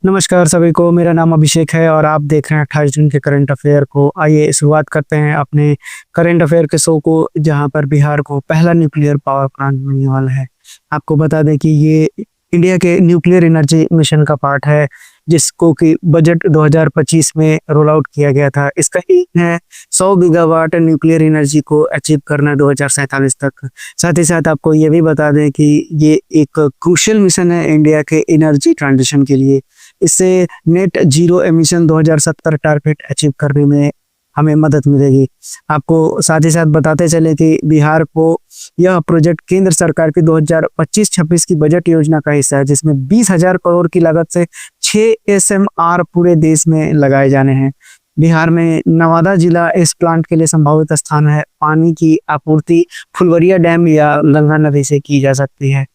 नमस्कार सभी को। मेरा नाम अभिषेक है और आप देख रहे हैं 28 जून के करंट अफेयर को। आइए शुरुआत करते हैं अपने करंट अफेयर के शो को, जहां पर बिहार को पहला न्यूक्लियर पावर प्लांट मिलने वाला है। आपको बता दें कि ये इंडिया के न्यूक्लियर एनर्जी मिशन का पार्ट है, जिसको कि बजट 2025 में रोल आउट किया गया था। इसका एम है 100 गीगावाट न्यूक्लियर एनर्जी को अचीव करना 2047 तक। साथ ही साथ आपको ये भी बता दें कि ये एक क्रूशियल मिशन है इंडिया के एनर्जी ट्रांजिशन के लिए। इससे net zero emission 2070 target achieve करने में हमें मदद मिलेगी। आपको साथ ही साथ बताते चले कि बिहार को यह प्रोजेक्ट केंद्र सरकार की 2025-26 की बजट योजना का हिस्सा है, जिसमें 20,000 करोड़ की लागत से 6 SMR पूरे देश में लगाए जाने हैं। बिहार में नवादा जिला इस प्लांट के लिए संभावित स्थान है। पानी की आपूर्ति फुलवरिया डैम या गंगा नदी से की जा सकती है।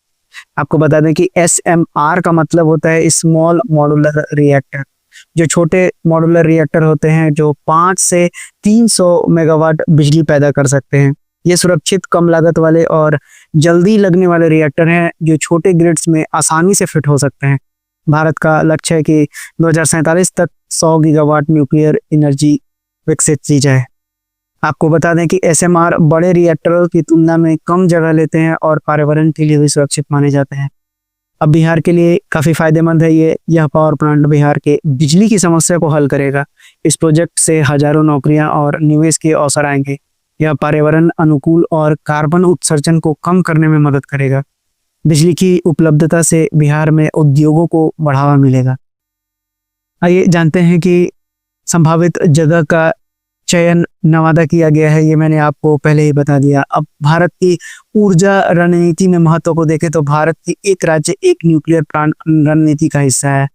आपको बता दें कि SMR का मतलब होता है स्मॉल मॉड्यूलर रिएक्टर। जो छोटे मॉड्यूलर रिएक्टर होते हैं जो 5 से 300 मेगावाट बिजली पैदा कर सकते हैं। ये सुरक्षित, कम लागत वाले और जल्दी लगने वाले रिएक्टर हैं जो छोटे ग्रिड्स में आसानी से फिट हो सकते हैं। भारत का लक्ष्य है कि 2047 तक 100 गीगावाट न्यूक्लियर एनर्जी विकसित की जाए। आपको बता दें कि SMR बड़े रिएक्टरों की तुलना में कम जगह लेते हैं और पर्यावरण के लिए भी सुरक्षित माने जाते हैं। अब बिहार के लिए काफ़ी फायदेमंद है यह पावर प्लांट बिहार के बिजली की समस्या को हल करेगा। इस प्रोजेक्ट से हजारों नौकरियां और निवेश के अवसर आएंगे। यह पर्यावरण अनुकूल और कार्बन उत्सर्जन को कम करने में मदद करेगा। बिजली की उपलब्धता से बिहार में उद्योगों को बढ़ावा मिलेगा। आइए जानते हैं कि संभावित जगह का चयन नवादा किया गया है। ये मैंने आपको पहले ही बता दिया। अब भारत की ऊर्जा रणनीति में महत्व को देखें तो भारत की एक राज्य एक न्यूक्लियर प्लांट रणनीति का हिस्सा है।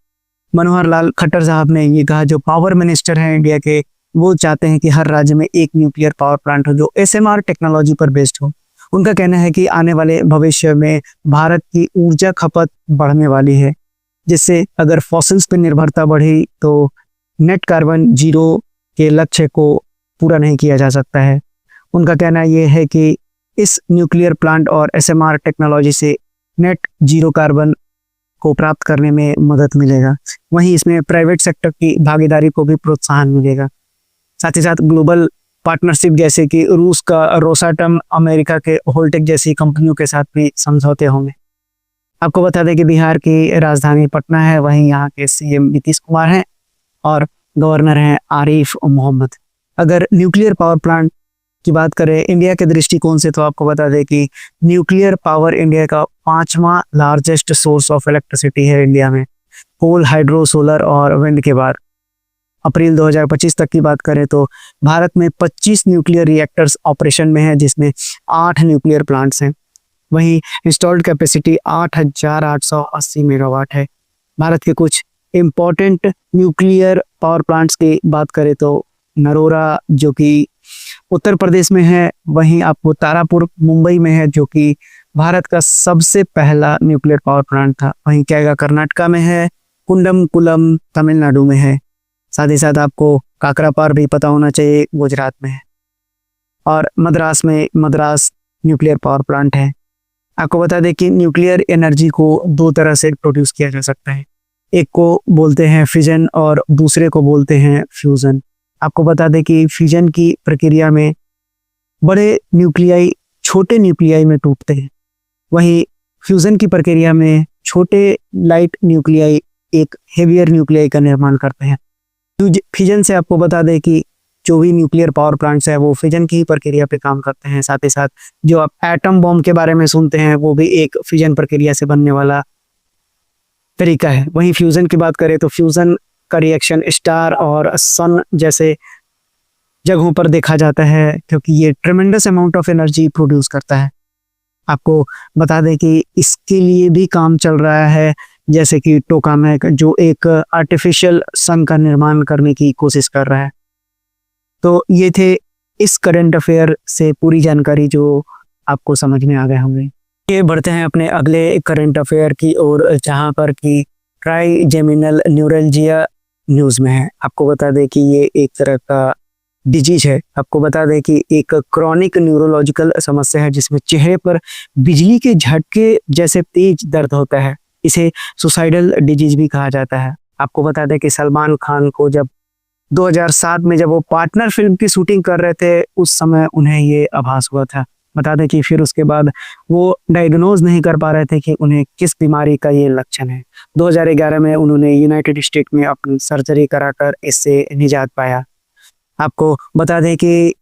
मनोहर लाल खट्टर साहब ने ये कहा, जो पावर मिनिस्टर हैं इंडिया के, वो चाहते हैं कि हर राज्य में एक न्यूक्लियर पावर प्लांट हो जो SMR टेक्नोलॉजी पर बेस्ड हो। उनका कहना है कि आने वाले भविष्य में भारत की ऊर्जा खपत बढ़ने वाली है, जिससे अगर फॉसिल्स पर निर्भरता बढ़ी तो नेट कार्बन जीरो के लक्ष्य को पूरा नहीं किया जा सकता है। उनका कहना यह है कि इस न्यूक्लियर प्लांट और SMR टेक्नोलॉजी से नेट जीरो कार्बन को प्राप्त करने में मदद मिलेगा। वहीं इसमें प्राइवेट सेक्टर की भागीदारी को भी प्रोत्साहन मिलेगा। साथ ही साथ ग्लोबल पार्टनरशिप जैसे कि रूस का रोसाटम, अमेरिका के होल्टेक जैसी कंपनियों के साथ भी समझौते होंगे। आपको बता दें कि बिहार की राजधानी पटना है। वहीं यहाँ के CM नीतीश कुमार हैं और गवर्नर हैं आरिफ मोहम्मद। अगर न्यूक्लियर पावर प्लांट की बात करें इंडिया के दृष्टिकोण से, तो आपको बता दें कि न्यूक्लियर पावर इंडिया का 5वां लार्जेस्ट सोर्स ऑफ इलेक्ट्रिसिटी है इंडिया में, कोल, हाइड्रो, सोलर और विंड के बाद। अप्रैल 2025 तक की बात करें तो भारत में 25 न्यूक्लियर रिएक्टर्स ऑपरेशन में है, जिसमें 8 न्यूक्लियर प्लांट्स हैं। वहीं इंस्टॉल्ड कैपेसिटी 8,880 मेगावाट है। भारत के कुछ इम्पॉर्टेंट न्यूक्लियर पावर प्लांट्स की बात करें तो नरोरा जो कि उत्तर प्रदेश में है, वहीं आपको तारापुर मुंबई में है जो कि भारत का सबसे पहला न्यूक्लियर पावर प्लांट था। वहीं कैगा कर्नाटका में है, कुंडमकुलम तमिलनाडु में है। साथ ही साथ आपको काकरापार भी पता होना चाहिए, गुजरात में है। और मद्रास में मद्रास न्यूक्लियर पावर प्लांट है। आपको बता दें कि न्यूक्लियर एनर्जी को 2 तरह से प्रोड्यूस किया जा सकता है। एक को बोलते हैं फिजन और दूसरे को बोलते हैं फ्यूजन। आपको बता दें कि फ्यूजन की प्रक्रिया में बड़े न्यूक्लियाई छोटे न्यूक्लियाई में टूटते हैं, वहीं फ्यूजन की प्रक्रिया में छोटे लाइट न्यूक्लियाई एक हेवियर न्यूक्लियाई का निर्माण करते हैं। फ्यूजन से आपको बता दें कि जो भी न्यूक्लियर पावर प्लांट्स है वो फ्यूजन की ही प्रक्रिया पे काम करते हैं। साथ ही साथ जो आप एटम बॉम्ब के बारे में सुनते हैं वो भी एक फ्यूजन प्रक्रिया से बनने वाला तरीका है। वहीं फ्यूजन की बात करें तो फ्यूजन का रिएक्शन स्टार और सन जैसे जगहों पर देखा जाता है, क्योंकि ये ट्रेमेंडस अमाउंट ऑफ एनर्जी प्रोड्यूस करता है। आपको बता दें कि इसके लिए भी काम चल रहा है, जैसे कि टोकामेक जो एक आर्टिफिशियल सन का निर्माण करने की कोशिश कर रहा है। तो ये थे इस करंट अफेयर से पूरी जानकारी जो आपको समझ में आ गए होंगे। ये बढ़ते हैं अपने अगले करंट अफेयर की ओर, जहाँ पर कि ट्राइजेमिनल न्यूरल्जिया न्यूज़ में है। आपको बता दें कि ये एक तरह का डिजीज है। आपको बता दें कि एक क्रॉनिक न्यूरोलॉजिकल समस्या है जिसमें चेहरे पर बिजली के झटके जैसे तेज दर्द होता है। इसे सुसाइडल डिजीज भी कहा जाता है। आपको बता दें कि सलमान खान को जब 2007 में जब वो पार्टनर फिल्म की शूटिंग कर रहे थे, उस समय उन्हें ये आभास हुआ था। बता दें कि फिर उसके बाद वो डायग्नोज नहीं कर पा रहे थे कि उन्हें किस बीमारी का ये लक्षण है। 2011 में उन्होंने यूनाइटेड स्टेट में अपनी सर्जरी कराकर इससे निजात पाया। आपको बता दें कि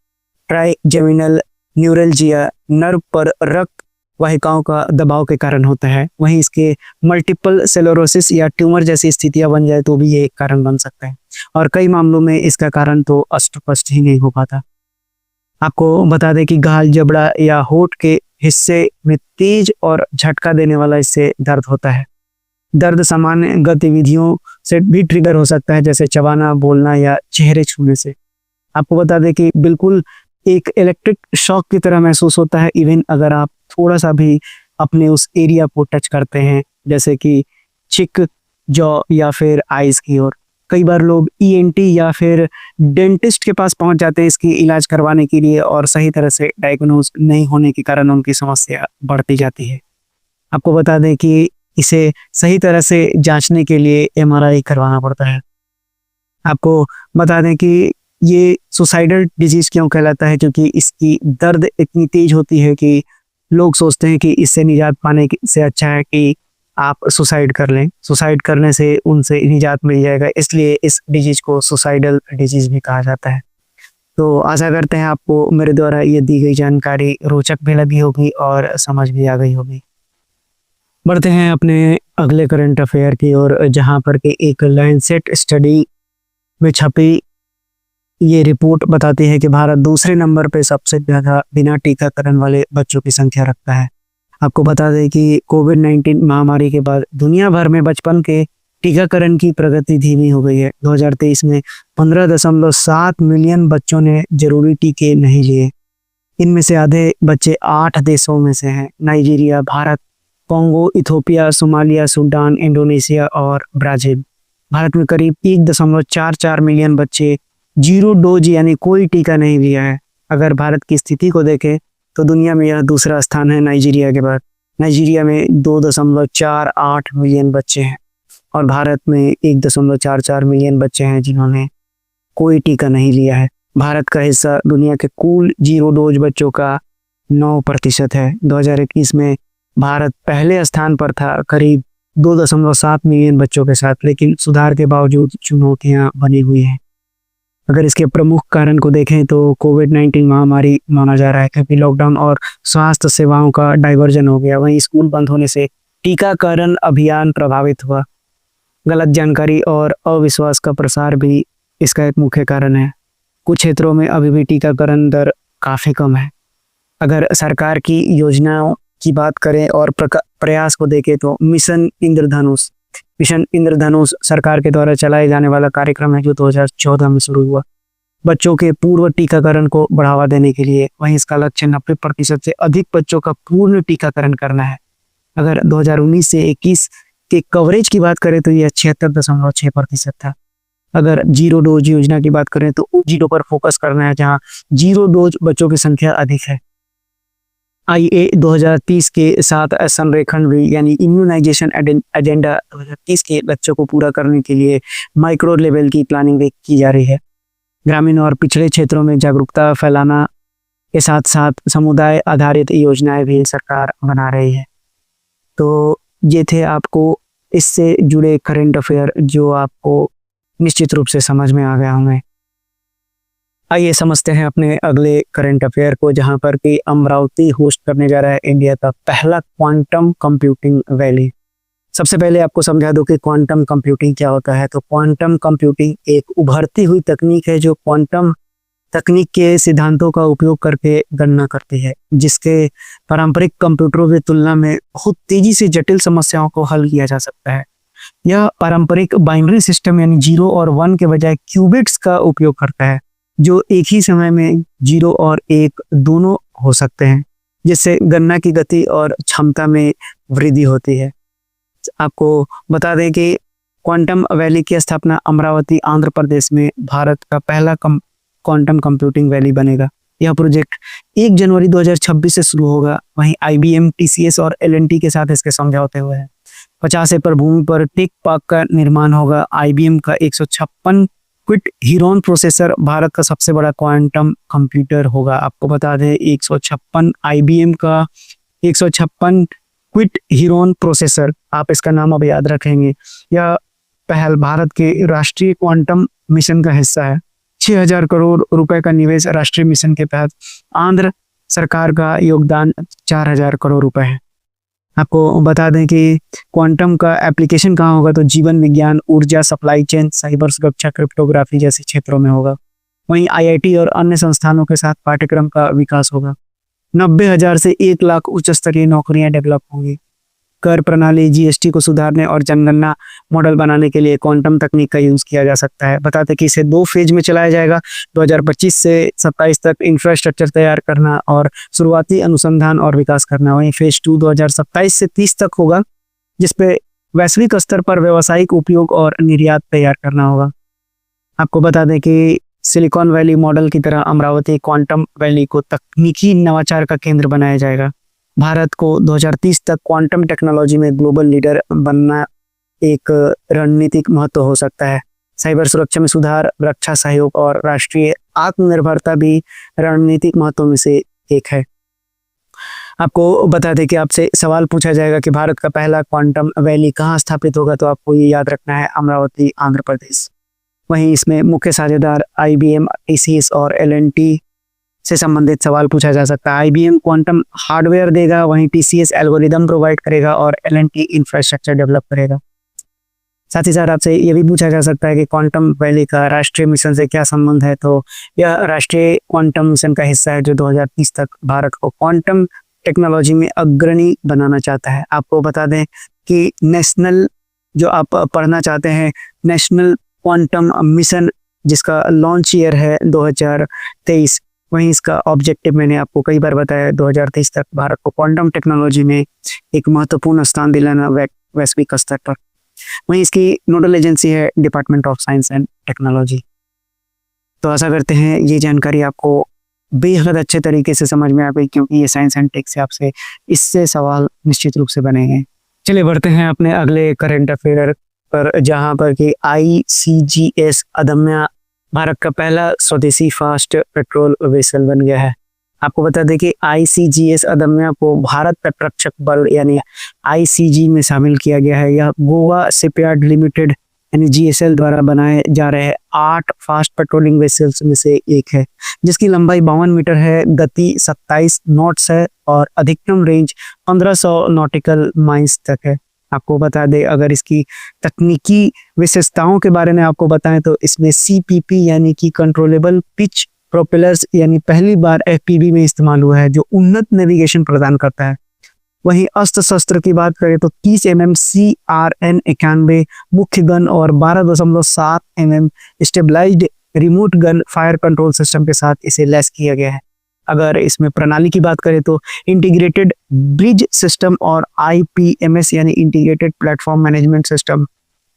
ट्राइजेमिनल न्यूरल्जिया नर्व पर रक्त वाहिकाओं का दबाव के कारण होता है। वहीं इसके मल्टीपल सेलरोसिस या ट्यूमर जैसी स्थितियां बन जाए तो भी ये एक कारण बन सकता है, और कई मामलों में इसका कारण तो स्पष्ट ही नहीं हो पाता। आपको बता दें कि गाल, जबड़ा या होठ के हिस्से में तेज और झटका देने वाला इससे दर्द होता है। दर्द सामान्य गतिविधियों से भी ट्रिगर हो सकता है, जैसे चबाना, बोलना या चेहरे छूने से। आपको बता दें कि बिल्कुल एक इलेक्ट्रिक शॉक की तरह महसूस होता है, इवन अगर आप थोड़ा सा भी अपने उस एरिया को टच करते हैं, जैसे कि चिक, जॉ या फिर आइज की ओर। कई बार लोग ईएनटी या फिर डेंटिस्ट के पास पहुंच जाते हैं इसकी इलाज करवाने के लिए, और सही तरह से डायग्नोज नहीं होने के कारण उनकी समस्या बढ़ती जाती है। आपको बता दें कि इसे सही तरह से जांचने के लिए एमआरआई करवाना पड़ता है। आपको बता दें कि ये सुसाइडल डिजीज क्यों कहलाता है, क्योंकि इसकी दर्द इतनी तेज होती है कि लोग सोचते हैं कि इससे निजात पाने से अच्छा है कि आप सुसाइड कर लें। सुसाइड करने से उनसे निजात मिल जाएगा, इसलिए इस डिजीज को सुसाइडल डिजीज भी कहा जाता है। तो आशा करते हैं आपको मेरे द्वारा ये दी गई जानकारी रोचक भी लगी होगी और समझ भी आ गई होगी। बढ़ते हैं अपने अगले करंट अफेयर की ओर, जहां पर कि एक लैंसेट स्टडी में छपी ये रिपोर्ट बताती है कि भारत दूसरे नंबर पे सबसे ज़्यादा बिना टीकाकरण वाले बच्चों की संख्या रखता है। आपको बता दें कि कोविड-19 महामारी के बाद दुनिया भर में बचपन के टीकाकरण की प्रगति धीमी हो गई है। 2023 में 15.7 मिलियन बच्चों ने जरूरी टीके नहीं लिए। इनमें से आधे बच्चे 8 देशों में से हैं: Nigeria, Bharat, Congo, Ethiopia, Somalia, Sudan, Indonesia और ब्राजील। भारत में करीब 1.44 मिलियन बच्चे जीरो डोज यानी कोई टीका नहीं लिया है। अगर भारत की स्थिति को देखें तो दुनिया में यह दूसरा स्थान है नाइजीरिया के बाद। नाइजीरिया में 2.48 मिलियन बच्चे हैं और भारत में 1.44 मिलियन बच्चे हैं जिन्होंने कोई टीका नहीं लिया है। भारत का हिस्सा दुनिया के कुल जीरो डोज बच्चों का 9% है। 2021 में भारत पहले स्थान पर था करीब 2.7 मिलियन बच्चों के साथ, लेकिन सुधार के बावजूद चुनौतियां बनी हुई हैं। अगर इसके प्रमुख कारण को देखें तो कोविड-19 महामारी माना जा रहा है, क्योंकि लॉकडाउन और स्वास्थ्य सेवाओं का डाइवर्जन हो गया। वहीं स्कूल बंद होने से टीकाकरण अभियान प्रभावित हुआ। गलत जानकारी और अविश्वास का प्रसार भी इसका एक मुख्य कारण है। कुछ क्षेत्रों में अभी भी टीकाकरण दर काफ़ी कम है। अगर सरकार की योजनाओं की बात करें और प्रयास को देखें तो मिशन इंद्रधनुष सरकार के द्वारा चलाए जाने वाला कार्यक्रम है जो 2014 में शुरू हुआ बच्चों के पूर्व टीकाकरण को बढ़ावा देने के लिए। वहीं इसका लक्ष्य 90% से अधिक बच्चों का पूर्ण टीकाकरण करना है। अगर 2019 से 21 के कवरेज की बात करें तो यह 76.6% था। अगर जीरो डोज योजना की बात करें तो जीरो पर फोकस करना है, जहां जीरो डोज बच्चों की संख्या अधिक है। IA 2030 के साथ संरेखण भी यानी इम्यूनाइजेशन एजेंडा 2030 के लक्ष्यों को पूरा करने के लिए माइक्रो लेवल की प्लानिंग भी की जा रही है। ग्रामीण और पिछड़े क्षेत्रों में जागरूकता फैलाना के साथ साथ समुदाय आधारित योजनाएं भी सरकार बना रही है। तो ये थे आपको इससे जुड़े करंट अफेयर जो आपको निश्चित रूप से समझ में आ गया होंगे। आइए समझते हैं अपने अगले करंट अफेयर को, जहां पर कि अमरावती होस्ट करने जा रहा है इंडिया का पहला क्वांटम कंप्यूटिंग वैली। सबसे पहले आपको समझा दूं कि क्वांटम कंप्यूटिंग क्या होता है। तो क्वांटम कंप्यूटिंग एक उभरती हुई तकनीक है जो क्वांटम तकनीक के सिद्धांतों का उपयोग करके गणना करती है, जिसके पारंपरिक कंप्यूटरों की तुलना में बहुत तेजी से जटिल समस्याओं को हल किया जा सकता है। यह पारंपरिक बाइनरी सिस्टम यानी 0 और 1 के बजाय क्यूबिट्स का उपयोग करता है, जो एक ही समय में 0 और 1 दोनों हो सकते हैं, जिससे गणना की गति और क्षमता में वृद्धि होती है। आपको बता दें कि क्वांटम वैली की स्थापना अमरावती आंध्र प्रदेश में भारत का पहला क्वांटम कंप्यूटिंग वैली बनेगा। यह प्रोजेक्ट 1 जनवरी 2026 से शुरू होगा। वहीं IBM, TCS और L&T के साथ इसके समझौते हुए हैं। 50 एकड़ भूमि पर टेक पार्क का निर्माण होगा। IBM का 156 क्विट हीरोन प्रोसेसर भारत का सबसे बड़ा क्वांटम कंप्यूटर होगा। आपको बता दें 156 IBM का 156 क्विट हीरोन प्रोसेसर, आप इसका नाम अब याद रखेंगे। यह पहल भारत के राष्ट्रीय क्वांटम मिशन का हिस्सा है। 6000 करोड़ रुपए का निवेश राष्ट्रीय मिशन के तहत आंध्र सरकार का योगदान 4000 करोड़ रुपए है। आपको बता दें कि क्वांटम का एप्लीकेशन कहाँ होगा, तो जीवन विज्ञान, ऊर्जा, सप्लाई चेन, साइबर सुरक्षा, क्रिप्टोग्राफी जैसे क्षेत्रों में होगा। वहीं IIT और अन्य संस्थानों के साथ पाठ्यक्रम का विकास होगा। 90,000 से 1 लाख उच्च स्तरीय नौकरियां डेवलप होंगी। कर प्रणाली, GST को सुधारने और जनगणना मॉडल बनाने के लिए क्वांटम तकनीक का यूज किया जा सकता है। बताते कि इसे 2 फेज में चलाया जाएगा। 2025 से 27 तक इंफ्रास्ट्रक्चर तैयार करना और शुरुआती अनुसंधान और विकास करना। वहीं फेज 2 2027 से 30 तक होगा, जिसपे वैश्विक स्तर पर व्यावसायिक उपयोग और निर्यात तैयार करना होगा। आपको बता दें कि सिलिकॉन वैली मॉडल की तरह अमरावती क्वांटम वैली को तकनीकी नवाचार का केंद्र बनाया जाएगा। भारत को 2030 तक क्वांटम टेक्नोलॉजी में ग्लोबल लीडर बनना एक रणनीतिक महत्व हो सकता है। साइबर सुरक्षा में सुधार, रक्षा सहयोग और राष्ट्रीय आत्मनिर्भरता भी रणनीतिक महत्व में से एक है। आपको बता दें कि आपसे सवाल पूछा जाएगा कि भारत का पहला क्वांटम वैली कहाँ स्थापित होगा, तो आपको ये याद रखना है, अमरावती, आंध्र प्रदेश। वहीं इसमें मुख्य साझेदार IBM, TCS और L&T से संबंधित सवाल पूछा जा सकता है। IBM क्वांटम हार्डवेयर देगा, वहीं TCS एल्गोरिदम प्रोवाइड करेगा और L&T इंफ्रास्ट्रक्चर डेवलप करेगा। साथ ही साथ आपसे ये भी पूछा जा सकता है कि क्वांटम वैली का राष्ट्रीय मिशन से क्या संबंध है, तो यह राष्ट्रीय क्वांटम मिशन का हिस्सा है जो 2030 तक भारत को क्वांटम टेक्नोलॉजी में अग्रणी बनाना चाहता है। आपको बता दें कि नेशनल, जो आप पढ़ना चाहते हैं, नेशनल क्वांटम मिशन, जिसका लॉन्च ईयर है 2023, वहीं इसका ऑब्जेक्टिव मैंने आपको कई बार बताया, 2023 तक भारत को क्वांटम टेक्नोलॉजी में एक महत्वपूर्ण स्थान दिलाना वैश्विक स्तर पर। वहीं इसकी नोडल एजेंसी है department of science and technology. तो आशा करते हैं ये जानकारी आपको बेहद अच्छे तरीके से समझ में आ गई, क्योंकि ये साइंस एंड टेक से आपसे इससे सवाल निश्चित रूप से बनेंगे। चलिए बढ़ते हैं अपने अगले करंट अफेयर पर, जहां पर कि ICGS अदम्या भारत का पहला स्वदेशी फास्ट पेट्रोल वेसल बन गया है। आपको बता दें कि ICGS अदम्या को भारत तटरक्षक बल यानी ICG में शामिल किया गया है। यह गोवा शिपयार्ड लिमिटेड यानी GSL द्वारा बनाए जा रहे 8 फास्ट पेट्रोलिंग वेसल्स में से एक है, जिसकी लंबाई 52 मीटर है, गति 27 नॉट्स है और अधिकतम रेंज 1500 नॉटिकल माइल्स तक है। आपको बता दें, अगर इसकी तकनीकी विशेषताओं के बारे में आपको बताएं तो इसमें CPP यानी कि कंट्रोलेबल पिच प्रोपेलर्स यानी पहली बार FPV में इस्तेमाल हुआ है, जो उन्नत नेविगेशन प्रदान करता है। वहीं अस्त्र शस्त्र की बात करें तो 30 mm CRN91 मुख्य गन और 12.7 mm stabilized remote gun fire control system के साथ इसे लैस किया गया है। अगर इसमें प्रणाली की बात करें तो इंटीग्रेटेड ब्रिज सिस्टम और IPMS यानी इंटीग्रेटेड प्लेटफॉर्म मैनेजमेंट सिस्टम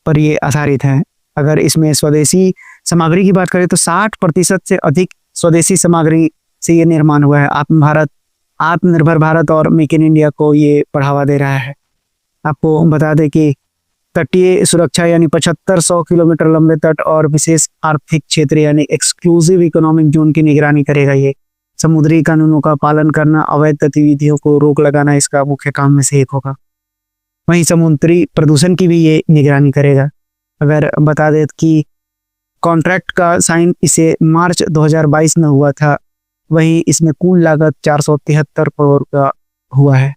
पर ये आधारित है। अगर इसमें स्वदेशी सामग्री की बात करें तो 60% से अधिक स्वदेशी सामग्री से ये निर्माण हुआ है। आत्मनिर्भर भारत और मेक इन इंडिया को ये बढ़ावा दे रहा है। आपको बता दें कि तटीय सुरक्षा यानी 7500 किलोमीटर लंबे तट और विशेष आर्थिक क्षेत्र यानी एक्सक्लूसिव इकोनॉमिक जोन की निगरानी करेगा। ये समुद्री कानूनों का पालन करना, अवैध गतिविधियों को रोक लगाना इसका मुख्य काम में से एक होगा। वहीं समुद्री प्रदूषण की भी ये निगरानी करेगा। अगर बता दें कि कॉन्ट्रैक्ट का साइन इसे मार्च 2022 में हुआ था, वहीं इसमें कुल लागत 473 करोड़ का हुआ है।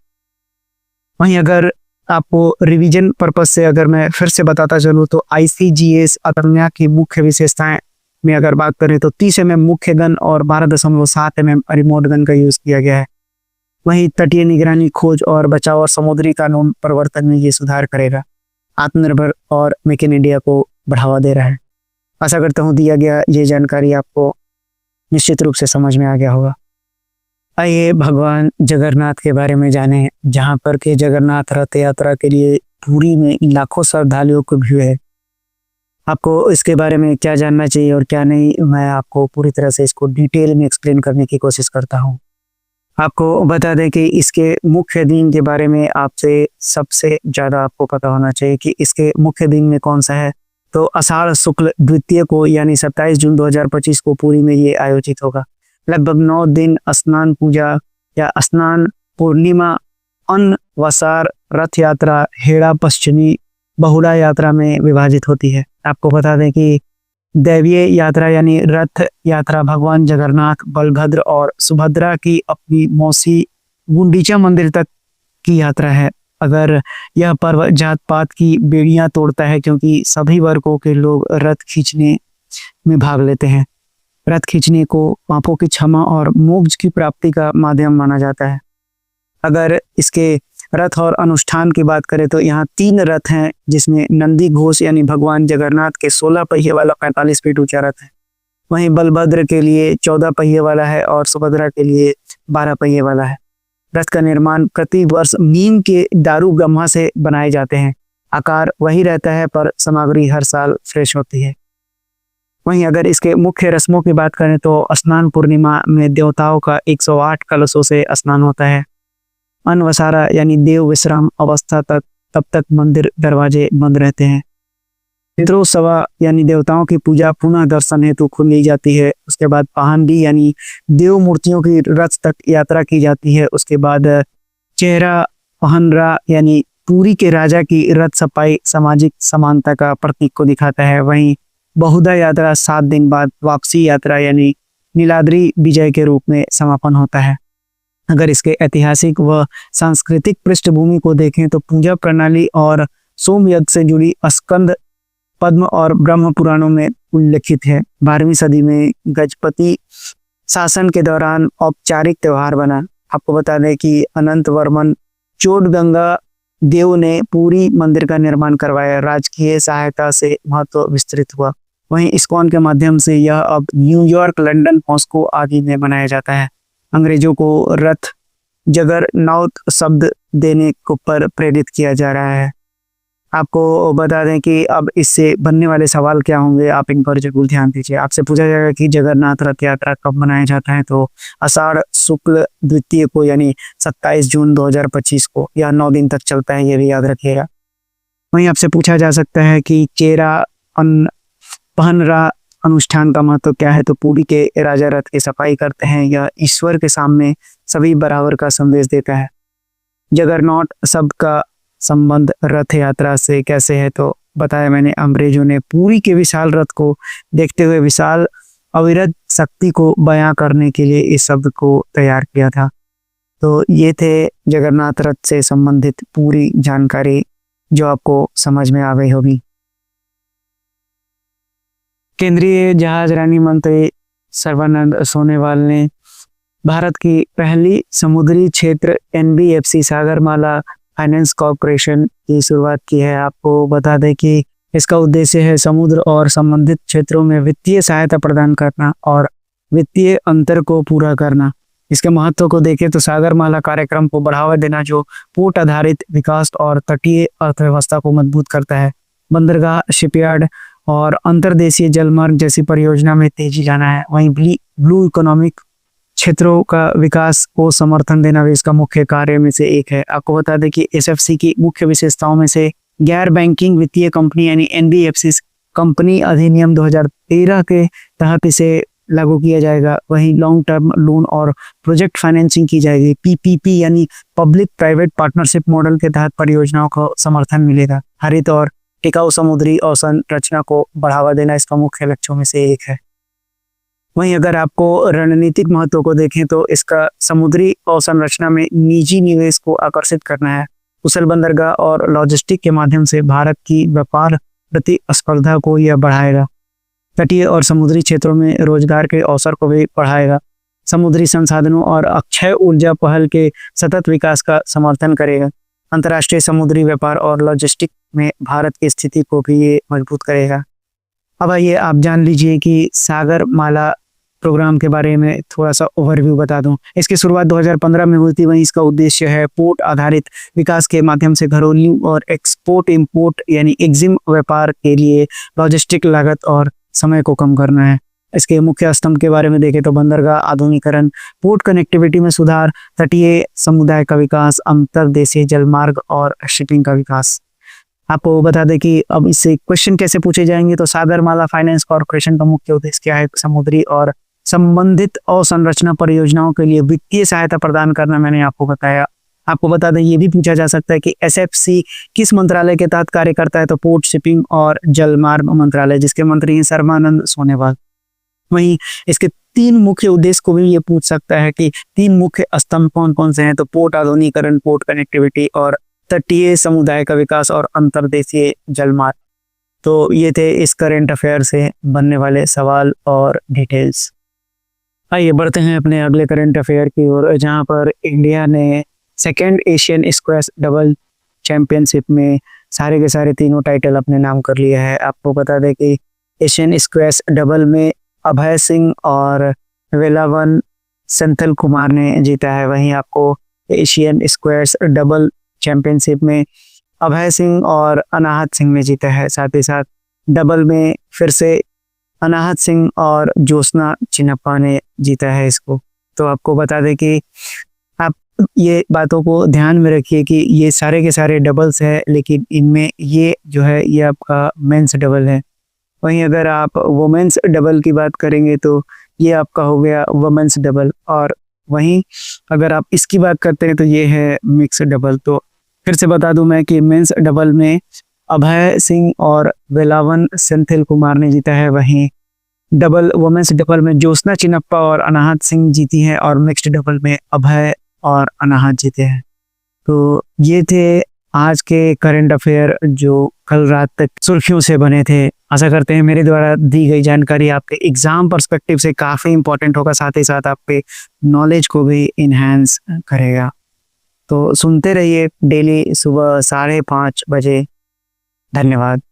वहीं अगर आपको रिवीजन पर्पस से अगर मैं फिर से बताता चलूँ तो ICGS अदम्या की मुख्य विशेषताएं में अगर बात करें तो 30 mm मुख्य गन और 12.7 mm रिमोट गन का यूज किया गया है। वहीं तटीय निगरानी, खोज और बचाव और समुद्री कानून प्रवर्तन में ये सुधार करेगा। आत्मनिर्भर और मेक इन इंडिया को बढ़ावा दे रहा है। आशा करता हूँ दिया गया ये जानकारी आपको निश्चित रूप से समझ में आ गया होगा। आइए भगवान जगन्नाथ के बारे में जाने, जहाँ पर के जगन्नाथ रथ यात्रा के लिए पुरी में लाखों श्रद्धालुओं की भीड़ है। आपको इसके बारे में क्या जानना चाहिए और क्या नहीं, मैं आपको पूरी तरह से इसको डिटेल में एक्सप्लेन करने की कोशिश करता हूँ। आपको बता दें कि इसके मुख्य दिन के बारे में आपसे सबसे ज़्यादा आपको पता होना चाहिए कि इसके मुख्य दिन में कौन-सा है। तो आषाढ़ शुक्ल द्वितीय को यानी 27 जून 2025 को पुरी में ये आयोजित होगा। लगभग 9 दिन स्नान पूजा या स्नान पूर्णिमा, अनवसार, रथ यात्रा, हेड़ा पश्चिमी, बहुड़ा यात्रा में विभाजित होती है। आपको बता दें कि दैवीय यात्रा यानी रथ यात्रा भगवान जगन्नाथ, बलभद्र और सुभद्रा की अपनी मौसी गुंडीचा मंदिर तक की यात्रा है। अगर यह पर्व जात पात की बेड़ियां तोड़ता है क्योंकि सभी वर्गों के लोग रथ खींचने में भाग लेते हैं। रथ खींचने को पापों की क्षमा और मोक्ष की प्राप्ति का माध्यम माना जाता है। अगर इसके रथ और अनुष्ठान की बात करें तो यहाँ 3 रथ हैं, जिसमें नंदी घोष यानी भगवान जगन्नाथ के 16 पहिए वाला 45 फीट ऊंचा रथ है। वहीं बलभद्र के लिए 14 पहिए वाला है और सुभद्रा के लिए 12 पहिए वाला है। रथ का निर्माण प्रति वर्ष नीम के दारू गम्हा से बनाए जाते हैं। आकार वही रहता है पर सामग्री हर साल फ्रेश होती है। वहीं अगर इसके मुख्य रस्मों की बात करें तो स्नान पूर्णिमा में देवताओं का 108 कलशों से स्नान होता है। अनवसारा यानी देव विश्राम अवस्था तब तक मंदिर दरवाजे बंद रहते हैं। पितरोत्सवा यानी देवताओं की पूजा पुनः दर्शन हेतु खुली जाती है। उसके बाद पहांडी यानी देव मूर्तियों की रथ तक यात्रा की जाती है। उसके बाद चेहरा पहनरा यानी पुरी के राजा की रथ सफाई सामाजिक समानता का प्रतीक को दिखाता है। वहीं बहुधा यात्रा 7 दिन बाद वापसी यात्रा यानी नीलाद्री विजय के रूप में समापन होता है। अगर इसके ऐतिहासिक व सांस्कृतिक पृष्ठभूमि को देखें तो पूजा प्रणाली और सोमयज्ञ से जुड़ी स्कंद पद्म और ब्रह्म पुराणों में उल्लेखित है। 12वीं सदी में गजपति शासन के दौरान औपचारिक त्योहार बना। आपको बता दें कि अनंत वर्मन चोडगंगा देव ने पूरी मंदिर का निर्माण करवाया। राजकीय सहायता से महत्व विस्तृत हुआ। वहीं इस्कॉन के माध्यम से यह अब न्यूयॉर्क, लंदन, मॉस्को आदि में बनाया जाता है। अंग्रेजों को रथ जगरनौत शब्द देने को पर प्रेरित किया जा रहा है। आपको बता दें कि अब इससे बनने वाले सवाल क्या होंगे, आप इन पर जरूर ध्यान दीजिए। आपसे पूछा जाएगा कि जगन्नाथ रथ यात्रा कब मनाया जाता है, तो आषाढ़ शुक्ल द्वितीय को यानी 27 जून 2025 को। यह 9 दिन तक चलता है, ये भी याद रखिएगा। वहीं आपसे पूछा जा सकता है कि चेहरा पहनरा अनुष्ठान का महत्व क्या है, तो पुरी के राजा रथ की सफाई करते हैं। यह ईश्वर के सामने सभी बराबर का संदेश देता है। जगरनॉट शब्द का संबंध रथ यात्रा से कैसे है, तो बताया मैंने, अंग्रेजों ने पुरी के विशाल रथ को देखते हुए विशाल अविरत शक्ति को बयां करने के लिए इस शब्द को तैयार किया था। तो ये थे जगन्नाथ रथ से संबंधित पूरी जानकारी जो आपको समझ में आ गई होगी। केंद्रीय जहाजरानी मंत्री सर्बानंद सोनोवाल ने भारत की पहली समुद्री क्षेत्र एनबीएफसी सागरमाला फाइनेंस कॉर्पोरेशन की शुरुआत की है। आपको बता दें कि इसका उद्देश्य है समुद्र और संबंधित क्षेत्रों में वित्तीय सहायता प्रदान करना और वित्तीय अंतर को पूरा करना। इसके महत्व को देखें तो सागरमाला कार्यक्रम को बढ़ावा देना जो पोर्ट आधारित विकास और तटीय अर्थव्यवस्था को मजबूत करता है। बंदरगाह, शिपयार्ड और अंतर्देशीय जलमार्ग जैसी परियोजना में तेजी लाना है। वहीं ब्लू इकोनॉमिक क्षेत्रों का विकास को समर्थन देना भी इसका मुख्य कार्य में से एक है। आपको बता दें कि एसएफसी की मुख्य विशेषताओं में से गैर बैंकिंग वित्तीय कंपनी यानी एनबीएफसी कंपनी अधिनियम 2013 के तहत इसे लागू किया जाएगा। वहीं लॉन्ग टर्म लोन और प्रोजेक्ट फाइनेंसिंग की जाएगी। पीपीपी यानी पब्लिक प्राइवेट पार्टनरशिप मॉडल के तहत परियोजनाओं को समर्थन मिलेगा। हरित और टिकाऊ समुद्री अवसंरचना को बढ़ावा देना इसका मुख्य लक्ष्यों में से एक है। वहीं अगर आपको रणनीतिक महत्व को देखें तो इसका समुद्री अवसंरचना में निजी निवेश को आकर्षित करना है। कुशल बंदरगाह और लॉजिस्टिक के माध्यम से भारत की व्यापार प्रतिस्पर्धा को यह बढ़ाएगा। तटीय और समुद्री क्षेत्रों में रोजगार के अवसर को भी बढ़ाएगा। समुद्री संसाधनों और अक्षय ऊर्जा पहल के सतत विकास का समर्थन करेगा। अंतर्राष्ट्रीय समुद्री व्यापार और लॉजिस्टिक में भारत की स्थिति को भी ये मजबूत करेगा। अब आइए आप जान लीजिए कि सागरमाला प्रोग्राम के बारे में थोड़ा सा ओवरव्यू बता दूं। इसकी शुरुआत 2015 में हुई थी। वहीं इसका उद्देश्य है पोर्ट आधारित विकास के माध्यम से घरेलू और एक्सपोर्ट इंपोर्ट यानी एक्जिम व्यापार के लिए लॉजिस्टिक लागत और समय को कम करना है। इसके मुख्य स्तंभ के बारे में देखें तो बंदरगाह आधुनिकीकरण, पोर्ट कनेक्टिविटी में सुधार, तटीय समुदाय का विकास, अंतर्देशीय जलमार्ग और शिपिंग का विकास। आपको बता दें कि अब इससे क्वेश्चन कैसे पूछे जाएंगे, तो सागरमाला फाइनेंस कॉर्पोरेशन का मुख्य उद्देश्य क्या है? समुद्री और संबंधित अवसंरचना परियोजनाओं के लिए वित्तीय सहायता प्रदान करना, मैंने आपको बताया। आपको बता दें ये भी पूछा जा सकता है कि एसएफसी किस मंत्रालय के तहत कार्य करता है, तो पोर्ट, शिपिंग और जलमार्ग मंत्रालय, जिसके मंत्री हैं सर्बानंद सोनोवाल। वहीं इसके 3 मुख्य उद्देश्य को भी ये पूछ सकता है कि 3 मुख्य स्तंभ कौन कौन से हैं, तो पोर्ट आधुनिकीकरण, पोर्ट कनेक्टिविटी और तटीय समुदाय का विकास और अंतर्देशीय जलमार्ग। तो ये थे इस करंट अफेयर से बनने वाले सवाल और डिटेल्स। आइए बढ़ते हैं अपने अगले करंट अफेयर की ओर, जहां पर इंडिया ने 2nd Asian squash double championship में सारे के सारे तीनों टाइटल अपने नाम कर लिया है। आपको बता दें कि एशियन स्क्वैश डबल में अभय सिंह और वेलावन सेंथिल कुमार ने जीता है। वहीं आपको एशियन स्क्वैश डबल चैंपियनशिप में अभय सिंह और अनाहत सिंह ने जीता है। साथ ही साथ डबल में फिर से अनाहत सिंह और ज्योत्सना चिन्नप्पा ने जीता है इसको। तो आपको बता दें कि आप ये बातों को ध्यान में रखिए कि ये सारे के सारे डबल्स है, लेकिन इनमें ये जो है ये आपका मेंस डबल है। वहीं अगर आप वुमेन्स डबल की बात करेंगे तो ये आपका हो गया वुमेन्स डबल, और वहीं अगर आप इसकी बात करते हैं तो ये है मिक्स डबल। तो फिर से बता दूं मैं कि मेंस डबल में अभय सिंह और वेलावन सेंथिल कुमार ने जीता है। वहीं डबल वुमेन्स डबल में ज्योत्सना चिन्नप्पा और अनाहत सिंह जीती हैं, और मिक्स्ड डबल में अभय और अनाहत जीते हैं। तो ये थे आज के करंट अफेयर जो कल रात तक सुर्खियों से बने थे। आशा करते हैं मेरे द्वारा दी गई जानकारी आपके एग्जाम पर्सपेक्टिव से काफ़ी इंपॉर्टेंट होगा, साथ ही साथ आपके नॉलेज को भी इन्हेंस करेगा। तो सुनते रहिए डेली सुबह 5:30 बजे। धन्यवाद।